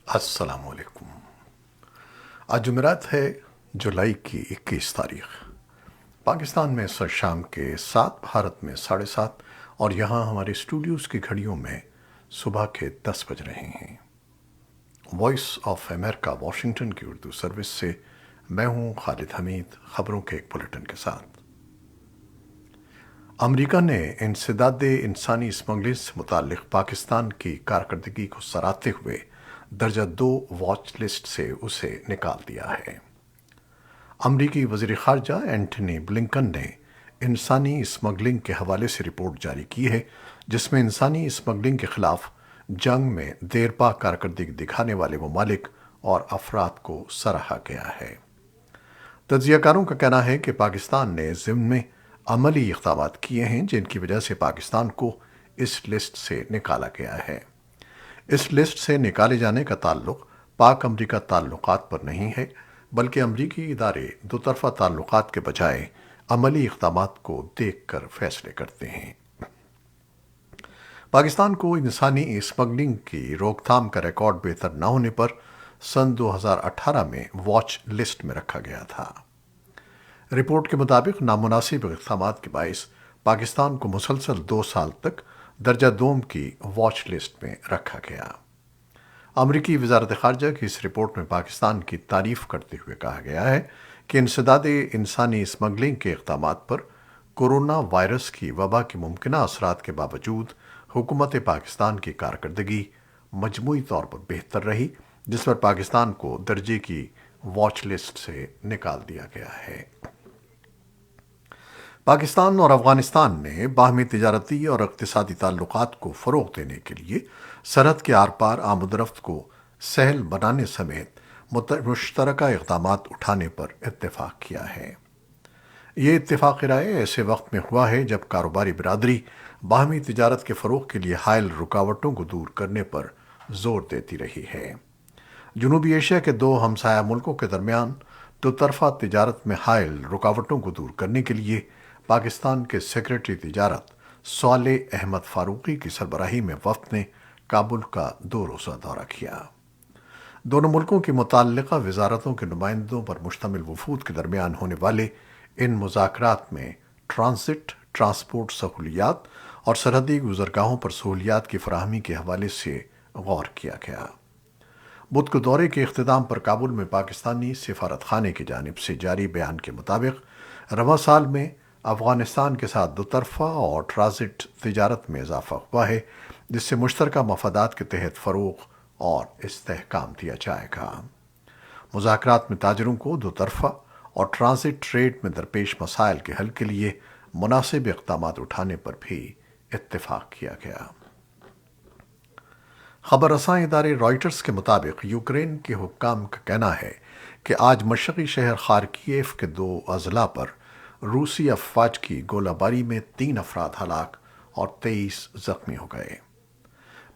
السلام علیکم۔ آج جمعرات ہے، جولائی کی 21 تاریخ۔ پاکستان میں اس وقت شام کے 7، بھارت میں 7:30، اور یہاں ہمارے اسٹوڈیوز کی گھڑیوں میں صبح کے 10 بج رہے ہیں۔ وائس آف امریکہ واشنگٹن کی اردو سروس سے میں ہوں خالد حمید، خبروں کے ایک بلیٹن کے ساتھ۔ امریکہ نے انسداد انسانی اسمگلنگ سے متعلق پاکستان کی کارکردگی کو سراہتے ہوئے درجہ 2 واچ لسٹ سے اسے نکال دیا ہے۔ امریکی وزیر خارجہ اینٹنی بلنکن نے انسانی اسمگلنگ کے حوالے سے رپورٹ جاری کی ہے، جس میں انسانی اسمگلنگ کے خلاف جنگ میں دیرپا کارکردگی دکھانے والے ممالک اور افراد کو سراہا گیا ہے۔ تجزیہ کاروں کا کہنا ہے کہ پاکستان نے ضمن میں عملی اقدامات کیے ہیں جن کی وجہ سے پاکستان کو اس لسٹ سے نکالا گیا ہے۔ اس لسٹ سے نکالے جانے کا تعلق پاک امریکہ تعلقات پر نہیں ہے، بلکہ امریکی ادارے دو طرفہ تعلقات کے بجائے عملی اقدامات کو دیکھ کر فیصلے کرتے ہیں۔ پاکستان کو انسانی اسمگلنگ کی روک تھام کا ریکارڈ بہتر نہ ہونے پر سن 2018 میں واچ لسٹ میں رکھا گیا تھا۔ رپورٹ کے مطابق نامناسب اقدامات کے باعث پاکستان کو مسلسل 2 سال تک درجہ دوم کی واچ لسٹ میں رکھا گیا۔ امریکی وزارت خارجہ کی اس رپورٹ میں پاکستان کی تعریف کرتے ہوئے کہا گیا ہے کہ انسداد انسانی اسمگلنگ کے اقدامات پر کورونا وائرس کی وبا کے ممکنہ اثرات کے باوجود حکومت پاکستان کی کارکردگی مجموعی طور پر بہتر رہی، جس پر پاکستان کو درجے کی واچ لسٹ سے نکال دیا گیا ہے۔ پاکستان اور افغانستان نے باہمی تجارتی اور اقتصادی تعلقات کو فروغ دینے کے لیے سرحد کے آر پار آمد و رفت کو سہل بنانے سمیت مشترکہ اقدامات اٹھانے پر اتفاق کیا ہے۔ یہ اتفاق رائے ایسے وقت میں ہوا ہے جب کاروباری برادری باہمی تجارت کے فروغ کے لیے حائل رکاوٹوں کو دور کرنے پر زور دیتی رہی ہے۔ جنوبی ایشیا کے 2 ہمسایہ ملکوں کے درمیان دو طرفہ تجارت میں حائل رکاوٹوں کو دور کرنے کے لیے پاکستان کے سیکریٹری تجارت صالح احمد فاروقی کی سربراہی میں وفد نے کابل کا 2 روزہ دورہ کیا۔ دونوں ملکوں کی متعلقہ وزارتوں کے نمائندوں پر مشتمل وفود کے درمیان ہونے والے ان مذاکرات میں ٹرانزٹ، ٹرانسپورٹ سہولیات اور سرحدی گزرگاہوں پر سہولیات کی فراہمی کے حوالے سے غور کیا گیا۔ بدھ کو دورے کے اختتام پر کابل میں پاکستانی سفارت خانے کی جانب سے جاری بیان کے مطابق رواں سال میں افغانستان کے ساتھ دو طرفہ اور ٹرانزٹ تجارت میں اضافہ ہوا ہے، جس سے مشترکہ مفادات کے تحت فروغ اور استحکام دیا جائے گا۔ مذاکرات میں تاجروں کو دو طرفہ اور ٹرانزٹ ٹریڈ میں درپیش مسائل کے حل کے لیے مناسب اقدامات اٹھانے پر بھی اتفاق کیا گیا۔ خبر رساں ادارے رائٹرز کے مطابق یوکرین کے حکام کا کہنا ہے کہ آج مشرقی شہر خارکیف کے 2 اضلاع پر روسی افواج کی گولہ باری میں 3 افراد ہلاک اور 23 زخمی ہو گئے۔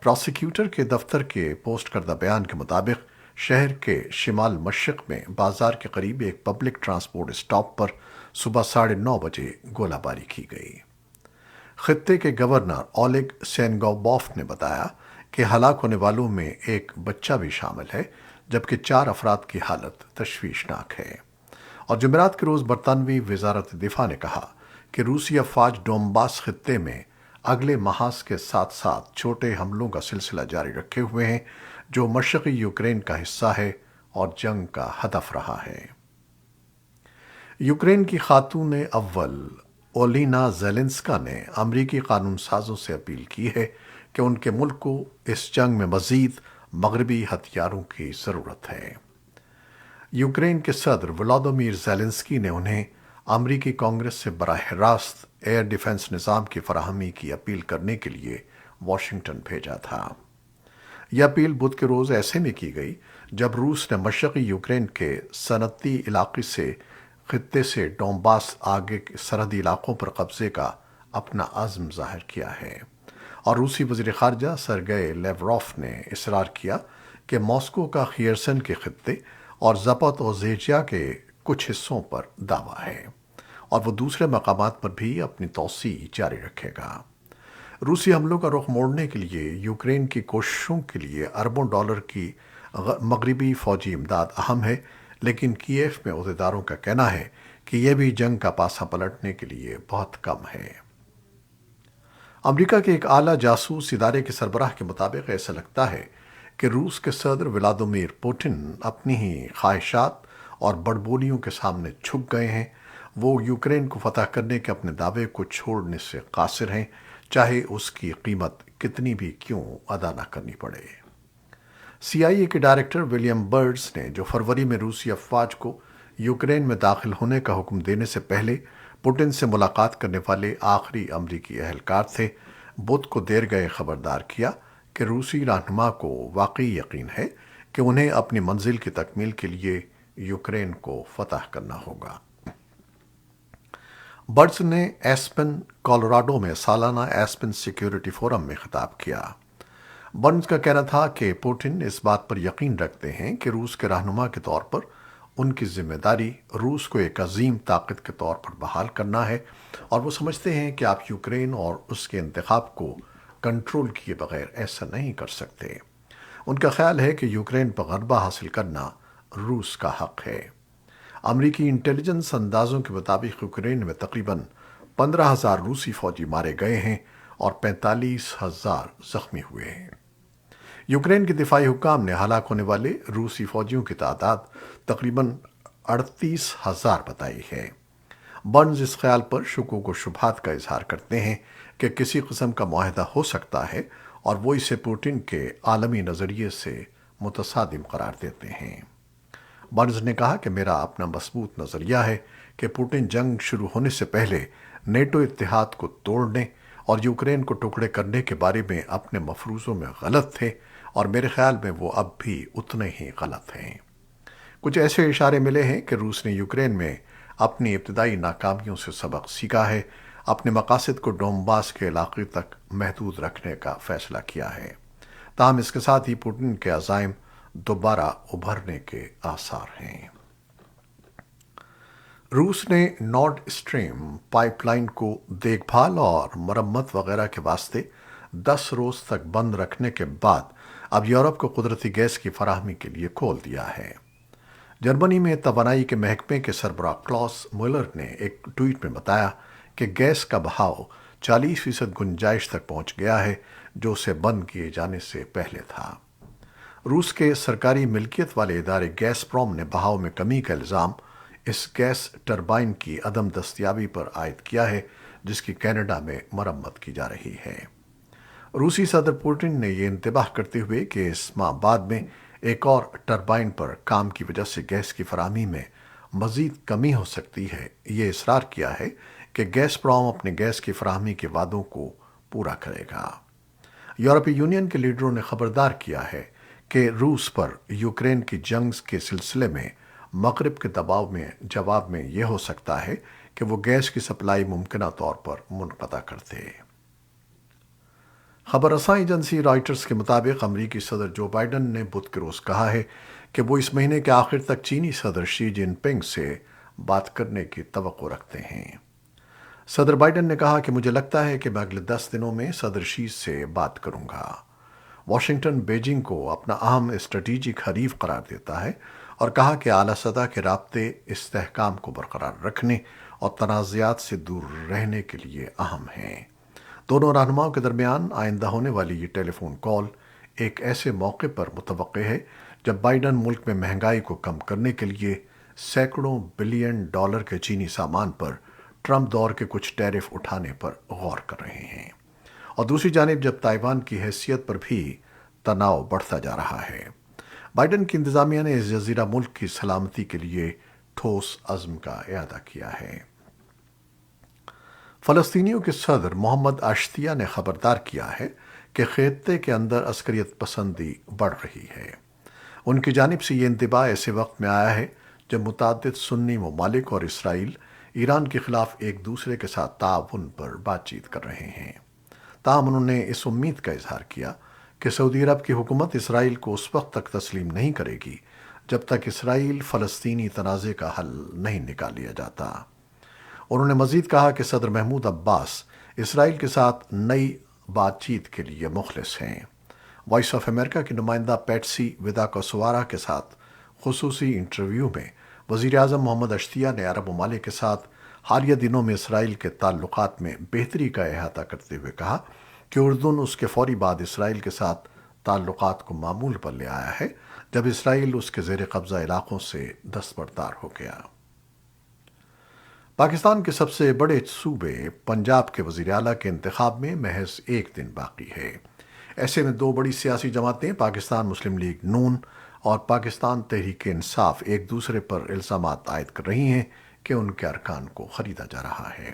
پراسیکیوٹر کے دفتر کے پوسٹ کردہ بیان کے مطابق شہر کے شمال مشرق میں بازار کے قریب ایک پبلک ٹرانسپورٹ اسٹاپ پر صبح 9:30 بجے گولہ باری کی گئی۔ خطے کے گورنر اولیگ سینگوبوف نے بتایا کہ ہلاک ہونے والوں میں ایک بچہ بھی شامل ہے، جبکہ 4 افراد کی حالت تشویشناک ہے۔ اور جمعرات کے روز برطانوی وزارت دفاع نے کہا کہ روسی افواج ڈونباس خطے میں اگلے محاذ کے ساتھ ساتھ چھوٹے حملوں کا سلسلہ جاری رکھے ہوئے ہیں، جو مشرقی یوکرین کا حصہ ہے اور جنگ کا ہدف رہا ہے۔ یوکرین کی خاتون اول اولینا زیلنسکا نے امریکی قانون سازوں سے اپیل کی ہے کہ ان کے ملک کو اس جنگ میں مزید مغربی ہتھیاروں کی ضرورت ہے۔ یوکرین کے صدر ولادیمیر زیلنسکی نے انہیں امریکی کانگریس سے براہ راست ایئر ڈیفنس نظام کی فراہمی کی اپیل کرنے کے لیے واشنگٹن بھیجا تھا۔ یہ اپیل بدھ کے روز ایسے میں کی گئی جب روس نے مشرقی یوکرین کے صنعتی علاقے سے خطے سے ڈونباس آگے کے سرحدی علاقوں پر قبضے کا اپنا عزم ظاہر کیا ہے، اور روسی وزیر خارجہ سرگئی لیوروف نے اصرار کیا کہ ماسکو کا خیرسن کے خطے اور زپوتوزھیجیا کے کچھ حصوں پر دعویٰ ہے، اور وہ دوسرے مقامات پر بھی اپنی توسیع جاری رکھے گا۔ روسی حملوں کا رخ موڑنے کے لیے یوکرین کی کوششوں کے لیے اربوں ڈالر کی مغربی فوجی امداد اہم ہے، لیکن کییف میں عہدیداروں کا کہنا ہے کہ یہ بھی جنگ کا پاسا پلٹنے کے لیے بہت کم ہے۔ امریکہ کے ایک اعلیٰ جاسوس ادارے کے سربراہ کے مطابق ایسا لگتا ہے کہ روس کے صدر ولادیمیر پوٹن اپنی ہی خواہشات اور بڑبولیوں کے سامنے جھک گئے ہیں۔ وہ یوکرین کو فتح کرنے کے اپنے دعوے کو چھوڑنے سے قاصر ہیں، چاہے اس کی قیمت کتنی بھی کیوں ادا نہ کرنی پڑے۔ سی آئی اے کے ڈائریکٹر ولیم برڈز نے، جو فروری میں روسی افواج کو یوکرین میں داخل ہونے کا حکم دینے سے پہلے پوٹن سے ملاقات کرنے والے آخری امریکی اہلکار تھے، بدھ کو دیر گئے خبردار کیا کہ روسی رہنما کو واقعی یقین ہے کہ انہیں اپنی منزل کی تکمیل کے لیے یوکرین کو فتح کرنا ہوگا۔ برڈز نے ایسپن، کولوراڈو میں سالانہ ایسپن سیکیورٹی فورم میں خطاب کیا۔ برنز کا کہنا تھا کہ پوٹن اس بات پر یقین رکھتے ہیں کہ روس کے رہنما کے طور پر ان کی ذمہ داری روس کو ایک عظیم طاقت کے طور پر بحال کرنا ہے، اور وہ سمجھتے ہیں کہ آپ یوکرین اور اس کے انتخاب کو کنٹرول کیے بغیر ایسا نہیں کر سکتے۔ ان کا خیال ہے کہ یوکرین پر غلبہ حاصل کرنا روس کا حق ہے۔ امریکی انٹیلیجنس اندازوں کے مطابق یوکرین میں تقریباً 15,000 روسی فوجی مارے گئے ہیں اور 45,000 زخمی ہوئے ہیں۔ یوکرین کے دفاعی حکام نے ہلاک ہونے والے روسی فوجیوں کی تعداد تقریباً 38,000 بتائی ہے۔ برنز اس خیال پر شکوک و شبہات کا اظہار کرتے ہیں کہ کسی قسم کا معاہدہ ہو سکتا ہے، اور وہ اسے پوٹن کے عالمی نظریے سے متصادم قرار دیتے ہیں۔ برنز نے کہا کہ میرا اپنا مضبوط نظریہ ہے کہ پوٹن جنگ شروع ہونے سے پہلے نیٹو اتحاد کو توڑنے اور یوکرین کو ٹکڑے کرنے کے بارے میں اپنے مفروضوں میں غلط تھے، اور میرے خیال میں وہ اب بھی اتنے ہی غلط ہیں۔ کچھ ایسے اشارے ملے ہیں کہ روس نے یوکرین میں اپنی ابتدائی ناکامیوں سے سبق سیکھا ہے، اپنے مقاصد کو ڈونباس کے علاقے تک محدود رکھنے کا فیصلہ کیا ہے۔ تاہم اس کے ساتھ ہی پوٹن کے عزائم دوبارہ ابھرنے کے آثار ہیں۔ روس نے نارڈ اسٹریم پائپ لائن کو دیکھ بھال اور مرمت وغیرہ کے واسطے 10 روز تک بند رکھنے کے بعد اب یورپ کو قدرتی گیس کی فراہمی کے لیے کھول دیا ہے۔ جرمنی میں توانائی کے محکمے کے سربراہ کلاس مولر نے ایک ٹویٹ میں بتایا کہ گیس کا بہاؤ 40% گنجائش تک پہنچ گیا ہے، جو اسے بند کیے جانے سے پہلے تھا۔ روس کے سرکاری ملکیت والے ادارے گیس پروم نے بہاؤ میں کمی کا الزام اس گیس ٹربائن کی عدم دستیابی پر عائد کیا ہے، جس کی کینیڈا میں مرمت کی جا رہی ہے۔ روسی صدر پوٹن نے یہ انتباہ کرتے ہوئے کہ اس ماہ بعد میں ایک اور ٹربائن پر کام کی وجہ سے گیس کی فراہمی میں مزید کمی ہو سکتی ہے، یہ اصرار کیا ہے کہ گیس پروم اپنے گیس کی فراہمی کے وعدوں کو پورا کرے گا۔ یورپی یونین کے لیڈروں نے خبردار کیا ہے کہ روس پر یوکرین کی جنگ کے سلسلے میں مغرب کے دباؤ میں جواب میں یہ ہو سکتا ہے کہ وہ گیس کی سپلائی ممکنہ طور پر منقطع کر دے۔ خبر رساں ایجنسی رائٹرز کے مطابق امریکی صدر جو بائیڈن نے بدھ کے روز کہا ہے کہ وہ اس مہینے کے آخر تک چینی صدر شی جن پنگ سے بات کرنے کی توقع رکھتے ہیں۔ صدر بائیڈن نے کہا کہ مجھے لگتا ہے کہ میں اگلے 10 دنوں میں صدر شی سے بات کروں گا۔ واشنگٹن بیجنگ کو اپنا اہم اسٹریٹجک حریف قرار دیتا ہے اور کہا کہ اعلیٰ سطح کے رابطے استحکام کو برقرار رکھنے اور تنازعات سے دور رہنے کے لیے اہم ہیں۔ دونوں رہنماؤں کے درمیان آئندہ ہونے والی یہ ٹیلی فون کال ایک ایسے موقع پر متوقع ہے جب بائیڈن ملک میں مہنگائی کو کم کرنے کے لیے سینکڑوں بلین ڈالر کے چینی سامان پر ٹرمپ دور کے کچھ ٹیرف اٹھانے پر غور کر رہے ہیں، اور دوسری جانب جب تائیوان کی حیثیت پر بھی تناؤ بڑھتا جا رہا ہے۔ بائیڈن کی انتظامیہ نے اس جزیرہ ملک کی سلامتی کے لیے ٹھوس عزم کا اعادہ کیا ہے۔ فلسطینیوں کے صدر محمد اشتیاہ نے خبردار کیا ہے کہ خطے کے اندر عسکریت پسندی بڑھ رہی ہے۔ ان کی جانب سے یہ انتباہ ایسے وقت میں آیا ہے جب متعدد سنی ممالک اور اسرائیل ایران کے خلاف ایک دوسرے کے ساتھ تعاون پر بات چیت کر رہے ہیں۔ تاہم انہوں نے اس امید کا اظہار کیا کہ سعودی عرب کی حکومت اسرائیل کو اس وقت تک تسلیم نہیں کرے گی جب تک اسرائیل فلسطینی تنازع کا حل نہیں نکال لیا جاتا۔ انہوں نے مزید کہا کہ صدر محمود عباس اسرائیل کے ساتھ نئی بات چیت کے لیے مخلص ہیں۔ وائس آف امریکہ کی نمائندہ پیٹسی وداکوسوارا کے ساتھ خصوصی انٹرویو میں وزیر اعظم محمد اشتیہ نے عرب ممالک کے ساتھ حالیہ دنوں میں اسرائیل کے تعلقات میں بہتری کا احاطہ کرتے ہوئے کہا کہ اردن اس کے فوری بعد اسرائیل کے ساتھ تعلقات کو معمول پر لے آیا ہے جب اسرائیل اس کے زیر قبضہ علاقوں سے دستبردار ہو گیا۔ پاکستان کے سب سے بڑے صوبے پنجاب کے وزیر اعلیٰ کے انتخاب میں محض ایک دن باقی ہے۔ ایسے میں دو بڑی سیاسی جماعتیں پاکستان مسلم لیگ نون اور پاکستان تحریک انصاف ایک دوسرے پر الزامات عائد کر رہی ہیں کہ ان کے ارکان کو خریدا جا رہا ہے۔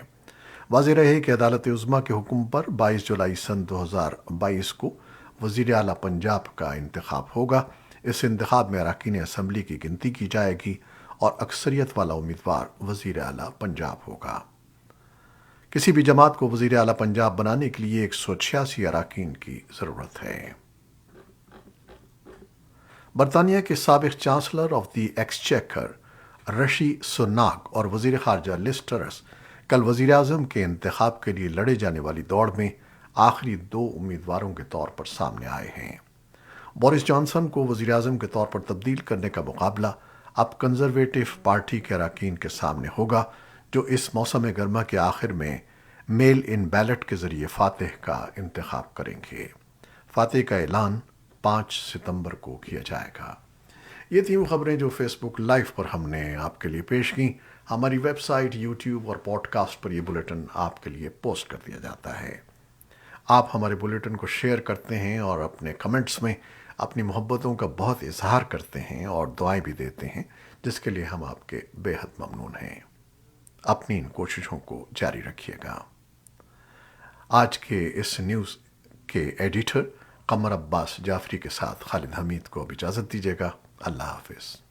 واضح رہے کہ عدالت عظمیٰ کے حکم پر 22 جولائی سن 2022 کو وزیر اعلیٰ پنجاب کا انتخاب ہوگا۔ اس انتخاب میں اراکین اسمبلی کی گنتی کی جائے گی اور اکثریت والا امیدوار وزیر اعلیٰ پنجاب ہوگا۔ کسی بھی جماعت کو وزیر اعلیٰ پنجاب بنانے کے لیے 186 اراکین کی ضرورت ہے۔ برطانیہ کے سابق chancellor of the exchequer Rishi Sunak اور وزیر خارجہ لز ٹرس کل وزیر اعظم کے انتخاب کے لیے لڑے جانے والی دوڑ میں آخری دو امیدواروں کے طور پر سامنے آئے ہیں۔ بورس جانسن کو وزیر اعظم کے طور پر تبدیل کرنے کا مقابلہ اب کنزرویٹو پارٹی کے اراکین کے سامنے ہوگا، جو اس موسم گرما کے آخر میں میل ان بیلٹ کے ذریعے فاتح کا انتخاب کریں گے۔ فاتح کا اعلان 5 ستمبر کو کیا جائے گا۔ یہ تھیں وہ خبریں جو فیس بک لائیو پر ہم نے آپ کے لیے پیش کیں۔ ہماری ویب سائٹ، یوٹیوب اور پوڈ کاسٹ پر یہ بلیٹن آپ کے لیے پوسٹ کر دیا جاتا ہے۔ آپ ہمارے بلیٹن کو شیئر کرتے ہیں اور اپنے کمنٹس میں اپنی محبتوں کا بہت اظہار کرتے ہیں اور دعائیں بھی دیتے ہیں، جس کے لیے ہم آپ کے بے حد ممنون ہیں۔ اپنی ان کوششوں کو جاری رکھیے گا۔ آج کے اس نیوز کے ایڈیٹر قمر عباس جعفری کے ساتھ خالد حمید کو اب اجازت دیجیے گا۔ اللہ حافظ۔